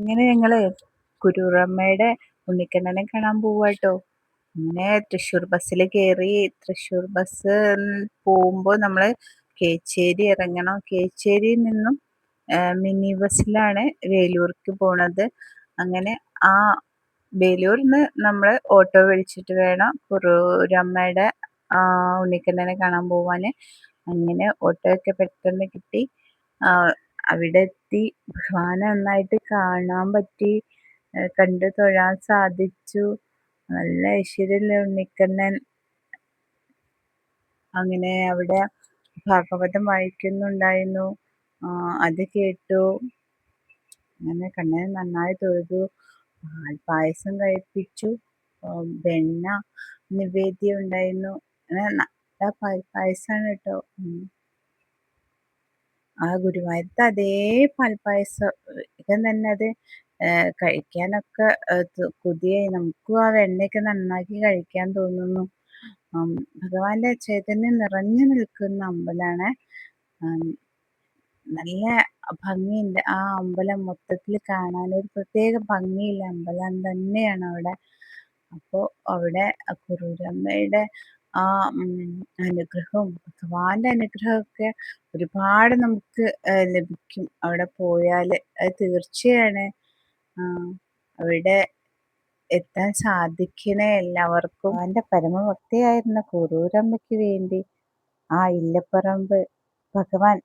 ഇങ്ങനെ ഞങ്ങള് കുരൂറമ്മയുടെ ഉണ്ണിക്കണ്ണനെ കാണാൻ പോവാട്ടോ. അങ്ങനെ തൃശ്ശൂർ ബസ്സിൽ കയറി. തൃശ്ശൂർ ബസ് പോകുമ്പോൾ നമ്മള് കേച്ചേരി ഇറങ്ങണം. കേച്ചേരിയിൽ നിന്നും മിനി ബസ്സിലാണ് വേലൂർക്ക് പോണത്. അങ്ങനെ ആ വേലൂരിന്ന് നമ്മൾ ഓട്ടോ വിളിച്ചിട്ട് വേണം കുറൂരമ്മയുടെ ഉണ്ണിക്കണ്ണനെ കാണാൻ പോവാന്. അങ്ങനെ ഓട്ടോ ഒക്കെ പെട്ടെന്ന് കിട്ടി. അവിടെ എത്തി. ഭഗവാനെ നന്നായിട്ട് കാണാൻ പറ്റി, കണ്ടു തൊഴാൻ സാധിച്ചു. നല്ല ഐശ്വര്യമുള്ള ഉണ്ണിക്കണ്ണൻ. അങ്ങനെ അവിടെ ഭാഗവതം വായിക്കുന്നുണ്ടായിരുന്നു. അത് കേട്ടു. അങ്ങനെ കണ്ണനെ നന്നായി തൊഴുതു. പായസം കഴിപ്പിച്ചു. വെണ്ണ നിവേദ്യം ഉണ്ടായിരുന്നു. അങ്ങനെ നല്ല പായസമാണ് കേട്ടോ. ആ ഗുരുവായൂരത്തെ അതേ പാൽപ്പായസം വേഗം തന്നെ അത് കഴിക്കാനൊക്കെ കൊതിയായി. നമുക്കും ആ വെണ്ണയൊക്കെ നന്നാക്കി കഴിക്കാൻ തോന്നുന്നു. ഭഗവാന്റെ ചൈതന്യം നിറഞ്ഞു നിൽക്കുന്ന അമ്പലമാണ്. നല്ല ഭംഗിയുണ്ട് ആ അമ്പലം. മൊത്തത്തിൽ കാണാൻ ഒരു പ്രത്യേക ഭംഗിയുള്ള അമ്പലം തന്നെയാണ് അവിടെ. അപ്പോൾ അവിടെ കുറൂരമ്മയുടെ ആ അനുഗ്രഹവും ഭഗവാന്റെ അനുഗ്രഹമൊക്കെ ഒരുപാട് നമുക്ക് ലഭിക്കും അവിടെ പോയാൽ. അത് തീർച്ചയാണ്. അവിടെ എത്താൻ സാധിക്കണേ എല്ലാവർക്കും. അവന്റെ പരമഭക്തിയായിരുന്ന കുറൂരമ്മയ്ക്ക് വേണ്ടി ആ ഇല്ലപ്പറമ്പ് ഭഗവാൻ